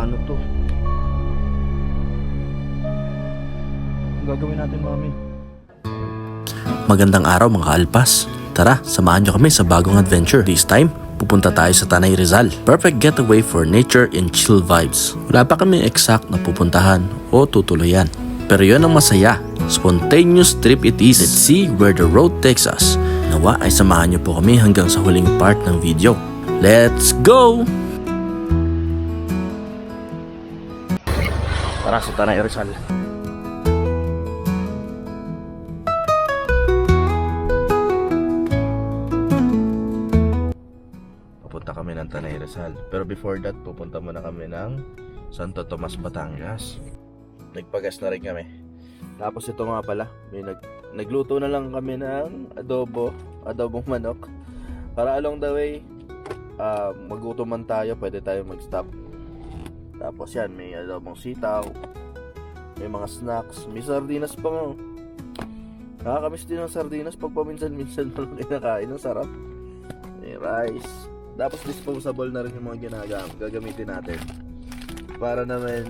plano to. Ang gagawin natin, mami? Magandang araw mga kaalpas. Tara, samahan nyo kami sa bagong adventure. This time, pupunta tayo sa Tanay Rizal. Perfect getaway for nature and chill vibes. Wala pa kami exact na pupuntahan o tutuluyan. Pero yun ang masaya. Spontaneous trip it is. Let's see where the road takes us. Nawa ay samahan nyo po kami hanggang sa huling part ng video. Let's go! Tara sa Tanay Rizal. Pupunta kami ng Tanay Rizal. Pero before that, pupunta muna kami ng Santo Tomas, Batangas. Nagpagas na rin kami. Tapos ito nga pala, nagluto na lang kami ng adobong manok. Para along the way, magutom man tayo, pwede tayo mag-stop. Tapos yan, may adobong sitaw, may mga snacks, may sardinas pa nga. Nakakamiss din ng sardinas pag paminsan-minsan pa lang kinakain. Ang sarap. May rice. Tapos disposable na rin yung mga gagamitin natin. Para naman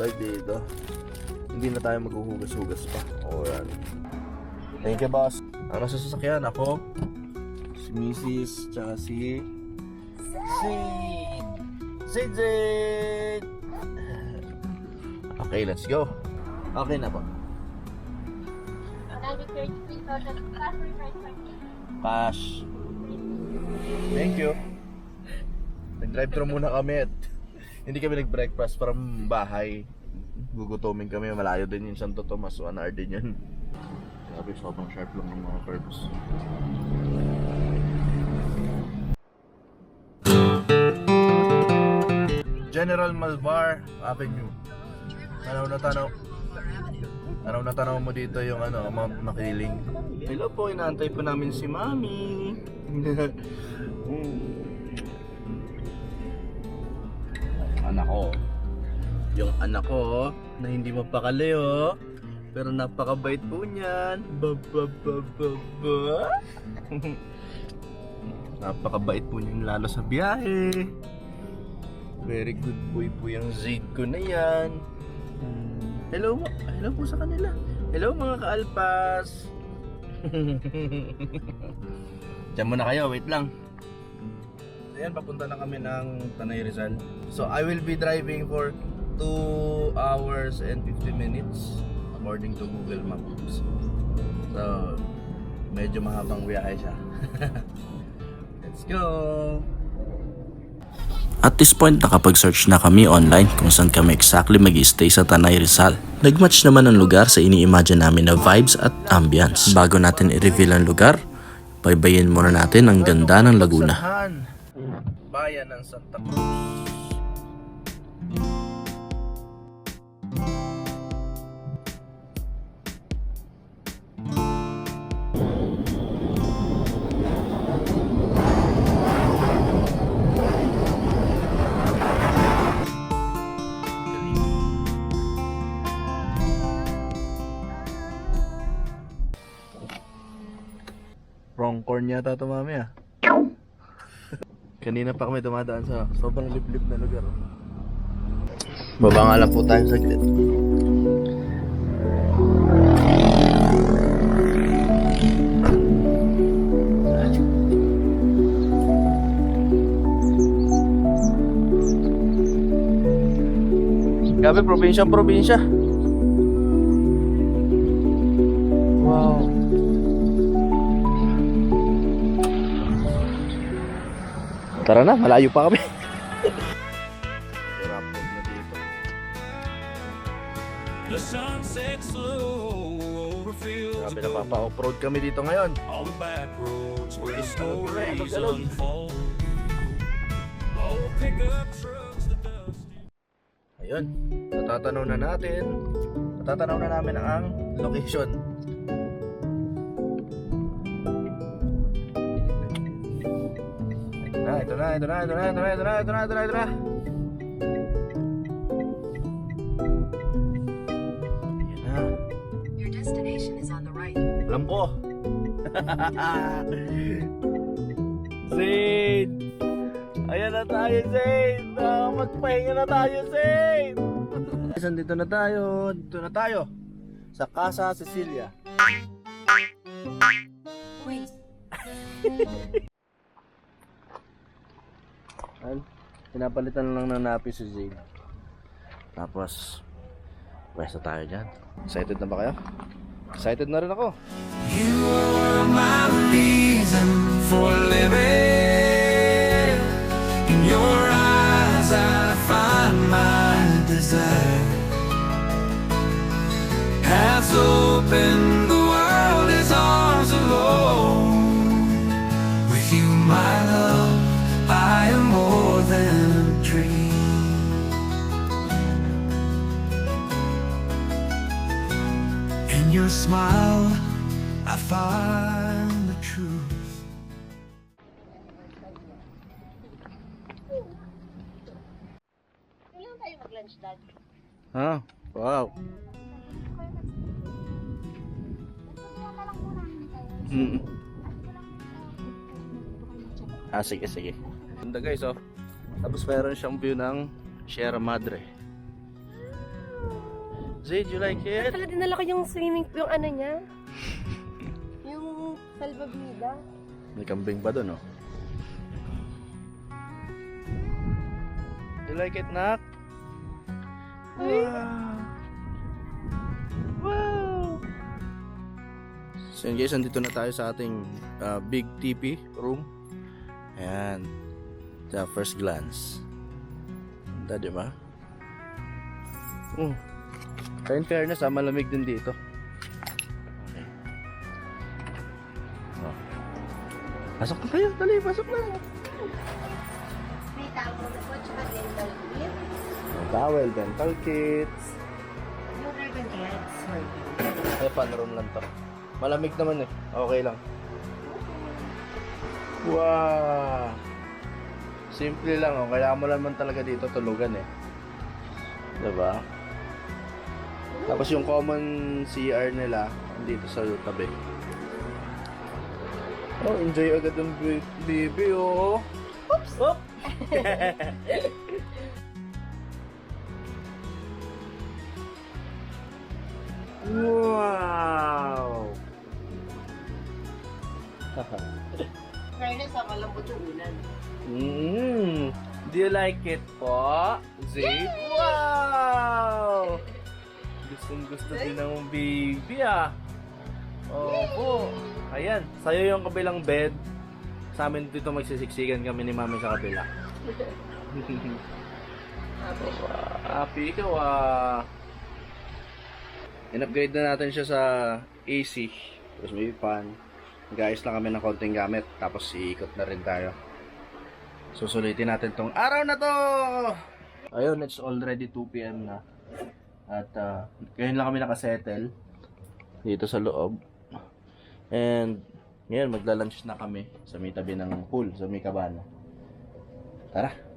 dahil dito, hindi na tayo maghuhugas-hugas pa. O yan. Thank you, boss. Ang nasa sasakyan ako, si Mrs. tsaka si Zid. Okay, let's go. Okay na ba? Cash. Thank you. Nag-drive-thru muna kami at hindi kami nag-breakfast from bahay. Gugutomin kami, malayo din yung Santo Tomas, 1 hour din yun. Sabi, sobrang sharp lang ng mga curves. General Malvar Avenue. Tanaw na tanaw mo dito yung Mount Makiling. Hello po, inaantay po namin si Mami. Yung anak ko na hindi mapakali pero napakabait po niyan. Napakabait po niyan lalo sa biyahe. Very good boy po yung Zid ko na yan. Hello po sa kanila. Hello mga kaalpas. Diyan muna kayo, wait lang. Ayan, papunta na kami ng Tanay Rizal. So I will be driving for 2 hours and 50 minutes according to Google Maps. So medyo mahabang biyahe siya. Let's go! At this point, nakapag-search na kami online kung saan kami exactly mag-stay sa Tanay Rizal. Nag-match naman ang lugar sa ini-imagine namin na vibes at ambience. Bago natin i-reveal ang lugar, baybayin muna natin ang ganda ng Laguna. Bayan ng Santa Cruz. Wrong corn yata ito, mami ah. Kanina pa kami dumadaan sa sobrang liblib na lugar. Baba nga lang po tayo saglit. Grabe, probinsya. Wow. Tara na, malayo pa kami. Grabe, napapa-off-road kami dito ngayon. Ayun, natatanaw na namin ang location. Ito na. Your destination is on the right. Alam ko. Zid! Ayan na tayo, Zane! Magpahinga na tayo, Zane! Dito na tayo. Dito na tayo. Sa Casa Cecilia. Wait. Pinapalitan lang ng napi si Zane. Tapos, pwesta tayo dyan. Excited na ba kayo? Excited na rin ako. You were my reason for living. In your eyes I find my desire. Has opened, the world is ours alone. With you, my love, I am more than a dream. In your smile I find the truth. Kailan tayo mag-lunch, Dad? Ha? Wow. Sige, sige. Ganda guys, oh. Tapos meron siyang view ng Sierra Madre. Zay, do you like it? Pala dinala ko yung swimming, yung ano niya. Yung salbabida. May kambing pa dun, oh. Do you like it, Nak? Wow! Wow! So yun guys, andito na tayo sa ating big TP room. Ayan. Sa first glance. Ganda, di ba? Kaya in fairness, malamig din dito. Okay. Oh. Pasok na kayo, dali, pasok na. May tawag na po, tsaka dental kit. Towel, dental kits. Yung ribbon kits. Ay, pan-room lang to. Malamig naman eh. Okay lang. Wow! Simple lang oh. Kailangan mo naman talaga dito tulugan eh. Diba? Tapos yung common CR nila dito sa tabi. Oh, enjoy agad ang baby oh. Oops! Oh! Wow! Fairness, malambot yung ulan. Do you like it po? Zay? Wow! Gustong gusto din ng baby ah. Opo. Ayan, sa'yo yung kabilang bed. Sa amin dito magsisiksikan kami ni mami sa kabila. Happy ikaw ah. In-upgrade na natin siya sa AC. Tapos may fan. Guys lang kami ng konting gamit. Tapos iikot na rin tayo. Susulitin natin tong araw na to. Ayun, it's already 2 PM na. At ngayon lang kami nakasettle dito sa loob. And ngayon magla-lunch na kami sa may tabi ng pool, sa may kabana. Tara.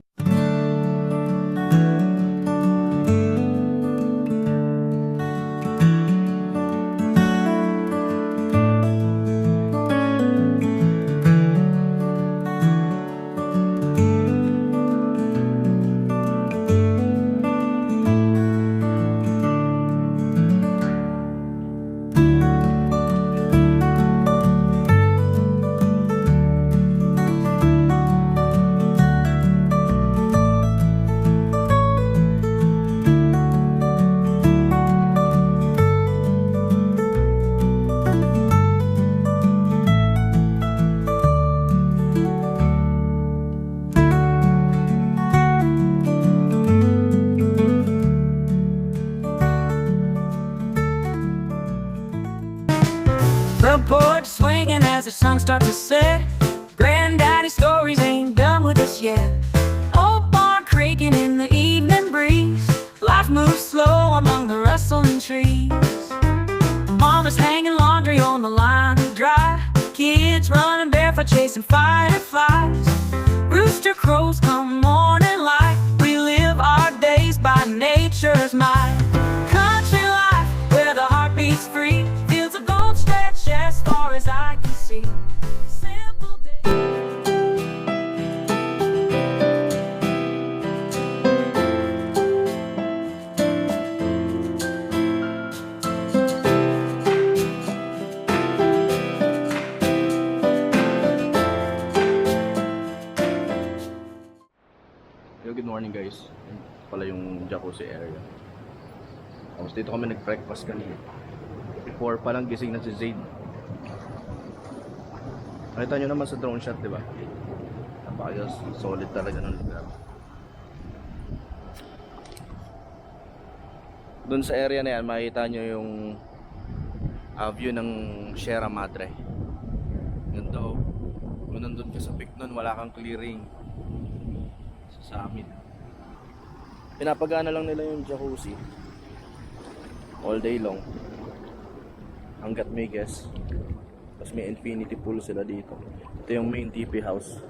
The porch swinging as the sun starts to set. Granddaddy's stories ain't done with us yet. Old barn creaking in the evening breeze. Life moves slow among the rustling trees. Mama's hanging laundry on the line to dry. Kids running barefoot chasing fireflies. Rooster crows come morning light. We live our days by nature's might. Country life where the heart beats free. Fields of gold stretch as far as I can see. Simple days. morning guys. Ito pala yung jacuzzi area. Tapos dito kami nag-breakfast kanina. 4 pa lang gising na si Zaid. Nakita nyo naman sa drone shot, di ba? Napakayos, solid talaga ng lugar. Doon sa area na yan, makikita nyo yung view ng Sierra Madre. Ganda oh. Kung nandun ka sa peak nun, wala kang clearing sa amin. Pinapagana lang nila yung jacuzzi all day long hanggat may guests. Tapos may infinity pool sila dito. Ito yung main TP house.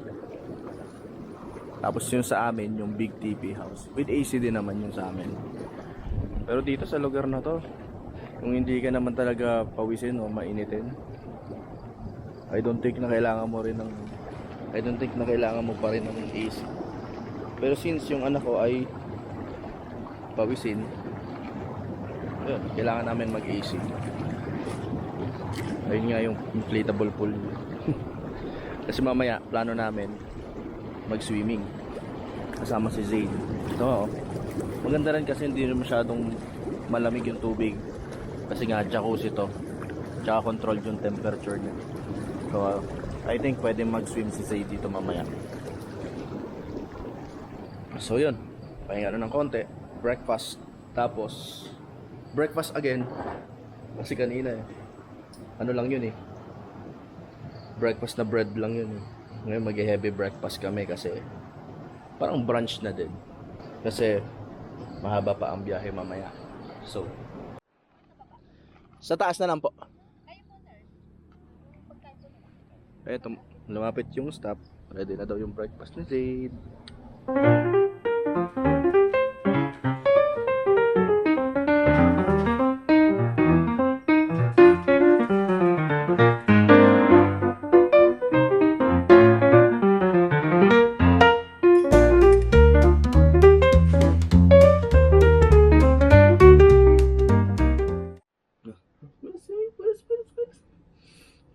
Tapos yung sa amin, yung big TP house. With AC din naman yung sa amin. Pero dito sa lugar na to, kung hindi ka naman talaga pawisin o mainitin, I don't think na kailangan mo pa rin ng AC. Pero since yung anak ko ay pawisin, yun, kailangan namin mag-AC. Ayun nga yung inflatable pool. Kasi mamaya plano namin mag-swimming kasama si Zaid. Ito oh. Maganda rin kasi hindi rin masyadong malamig yung tubig. Kasi nga jacuzzi to. Tsaka controlled yung temperature niya. So I think pwede mag-swim si Zaid dito mamaya. So yun, pahinga na ng konti. Breakfast. Tapos breakfast again. Kasi kanina ano lang yun breakfast na bread lang yun Ngayon mag-heavy breakfast kami kasi parang brunch na din. Kasi mahaba pa ang biyahe mamaya. So sa taas na lang po. Eto, lumapit yung stop. Ready na daw yung breakfast ni Zaid.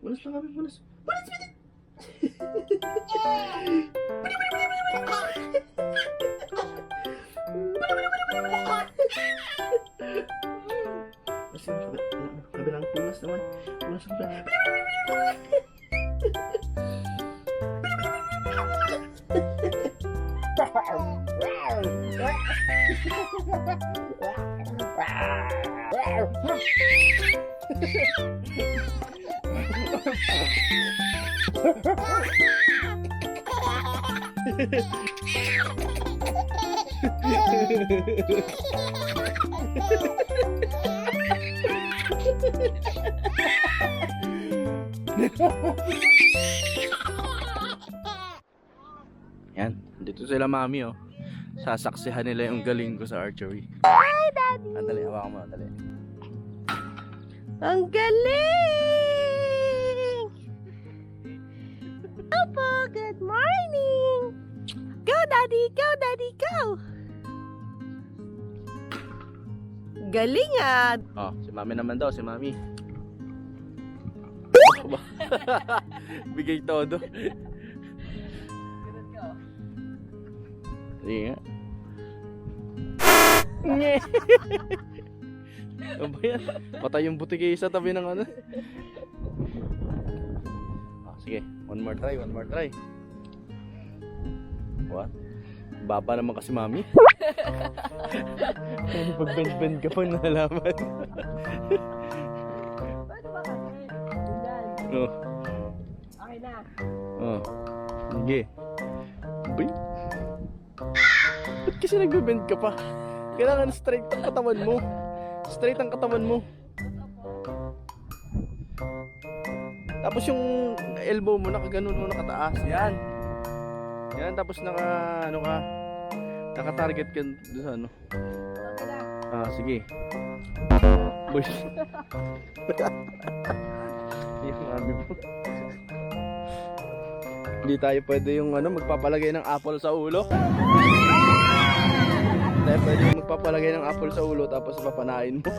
Bulas lang kami, bulas. Bulas! Kasi kabilang pulas naman. Pulas ang kabilang. Yan, dito sila mami oh. Sasaksihan nila yung galing ko sa archery. Hi, Daddy! Andali, hawakan mo, andali. Ang galing! Opo, good morning! Go, Daddy! Go, Daddy! Go! Galing ah! Oh, si mami naman daw, si mami. Bigay todo. Sige nga. Ano ba yan? Patay yung butiki sa tabi ng ano. Sige, one more try. What? Baba naman kasi mami. Pag-bend-bend ka pang nalaman. Paano ba kasi? Yan. Oh. Okay na. Oh. Sige. Bay. Ba't kasi nagbe-bend ka pa? Kailangan straight ang katawan mo. Straight ang katawan mo. Tapos yung elbow mo nakaganon mo nakataas. Yan. Yan, tapos naka-target ka doon sa ano. Sige. Boy. Yung mami mo. Hindi tayo pwede yung magpapalagay ng apple sa ulo. Hindi tayo pwede yung magpapalagay ng apple sa ulo tapos papanain mo.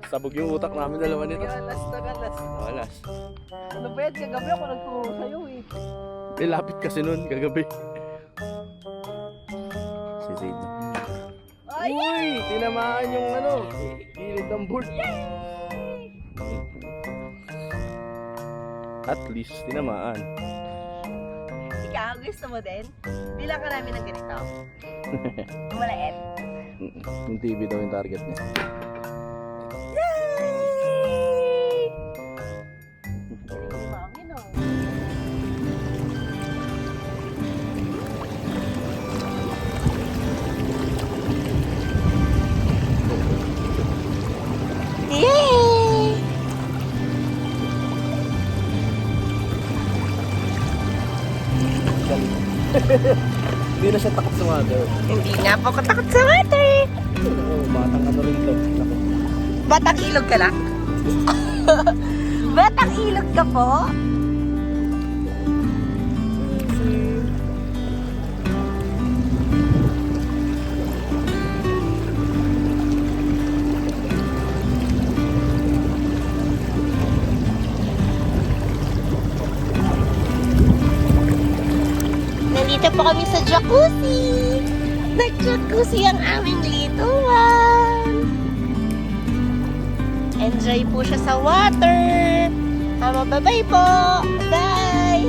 Sabog yung utak namin dalawa nito. Alas na alas. Alas. Ano ba yan? Kagabi ako nagturo sa'yo eh. Lapit kasi nun kagabi. Zaid. Uy! Tinamaan yung ano, gilid ng board. At least, tinamaan. Ikaw, gusto mo din? Bilang ka namin ng ganito. Yung maliit. Yung TV daw yung target niya. Yay! Mami, no? Yay! Hindi na siya takot sa water. Hindi nga po ako takot sa water. Oo, batang ano rin to. Naku. Batang ilog ka lang? Batang ilog ka po? Nandito po kami sa jacuzzi. Nag-jacuzzi ang aming lituan. Enjoy po siya sa water. Bye-bye po. Bye.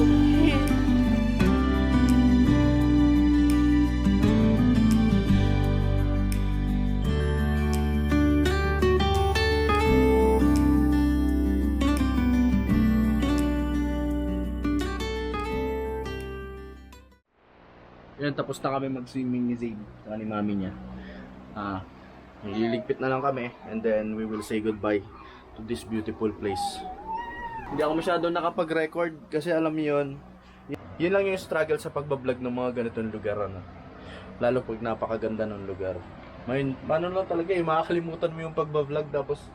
Yan, tapos na kami mag-swimming ni Zaid saka ni mami niya. Liligpit na lang kami and then we will say goodbye to this beautiful place. Hindi ako masyado nakapag-record kasi alam niyo yun lang yung struggle sa pagbablog ng mga ganitong lugar. Ano? Lalo pag napakaganda ng lugar. Ano lang talaga makakalimutan mo yung pagbablog tapos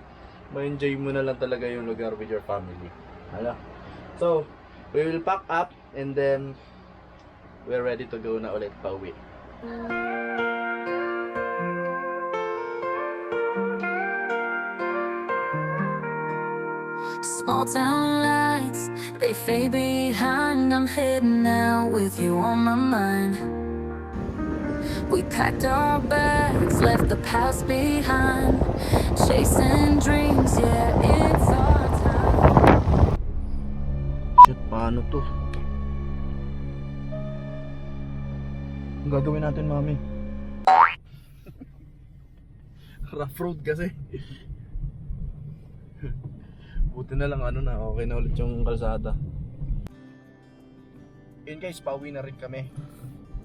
ma-enjoy mo na lang talaga yung lugar with your family. Hala. So, we will pack up and then we're ready to go na ulit pauwi. Small town lights, they fade behind. I'm heading out with you on my mind. We packed our bags, left the past behind. Chasing dreams, yeah, it's our time. Shit, paano to? Ang gagawin natin, mami? Rough road kasi. Buti na lang okay na ulit yung kalsada. Yun guys, pauwi na rin kami.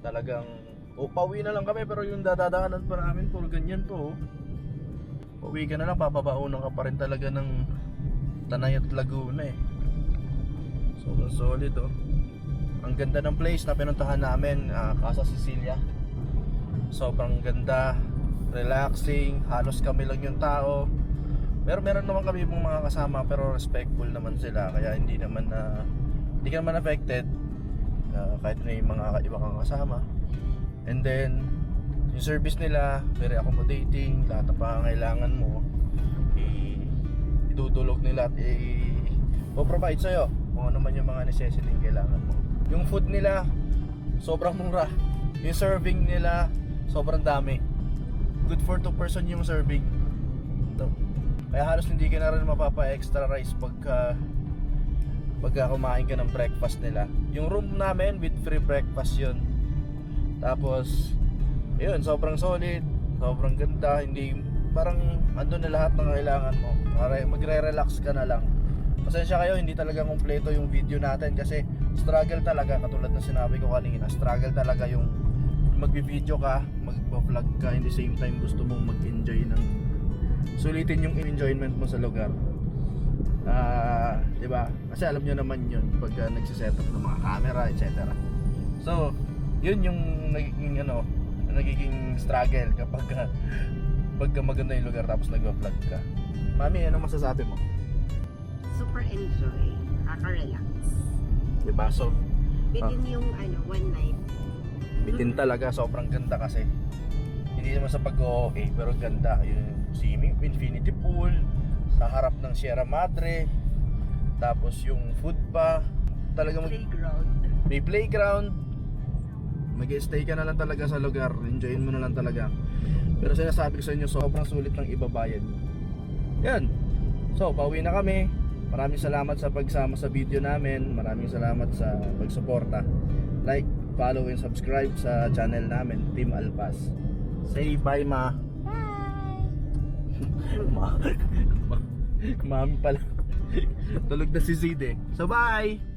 Talagang, pauwi na lang kami pero yung dadaanan pa namin puro ganyan to. Pauwi ka na lang, papabaunan ka pa rin talaga ng Tanay at Laguna eh. Sobrang solid oh. Ang ganda ng place na pinuntahan namin, Casa Cecilia. Sobrang ganda, relaxing, halos kami lang yung tao. Pero meron naman kami yung mga kasama pero respectful naman sila kaya hindi ka naman affected kahit may mga iba kang kasama. And then yung service nila very accommodating, lahat ng pangangailangan mo idudulog nila at i-provide sa'yo kung ano man yung mga necessity yung kailangan mo. Yung food nila sobrang mura, yung serving nila sobrang dami, good for 2 person yung serving. Kaya halos hindi ka na rin mapapa-extra rice pagka kumain ka ng breakfast nila. Yung room namin with free breakfast yun. Tapos yun, sobrang solid, sobrang ganda, hindi parang andun na lahat ng kailangan mo. Para magre-relax ka na lang. Pasensya kayo, hindi talaga kompleto yung video natin kasi struggle talaga, katulad na sinabi ko kanina, struggle talaga yung magbi-video ka, mag-vlog ka, in the same time gusto mong mag-enjoy ng sulitin yung enjoyment mo sa lugar. Diba? Kasi alam nyo naman yun pag nagsiset up ng mga camera, etc. So, yun yung nagiging struggle kapag maganda yung lugar tapos nagwa-vlog ka. Mami, ano masasabi mo? Super enjoy. Nakaka-relax. Diba? So, Within yung one night. bitin talaga, sobrang ganda kasi. Hindi naman sa pag-o-okay, pero ganda. Yung swimming, infinity pool, sa harap ng Sierra Madre, tapos yung food pa, talagang Playground. may playground, Mag-stay ka na lang talaga sa lugar, enjoyin mo na lang talaga. Pero sinasabi ko sa inyo, sobrang sulit ng ibabayad. Yan. So, pauwi na kami. Maraming salamat sa pagsama sa video namin. Maraming salamat sa pagsuporta. Like, follow, and subscribe sa channel namin, Team Alpas. Say bye, ma. Bye. Mami pala. Tulog na si Zid eh. So, bye!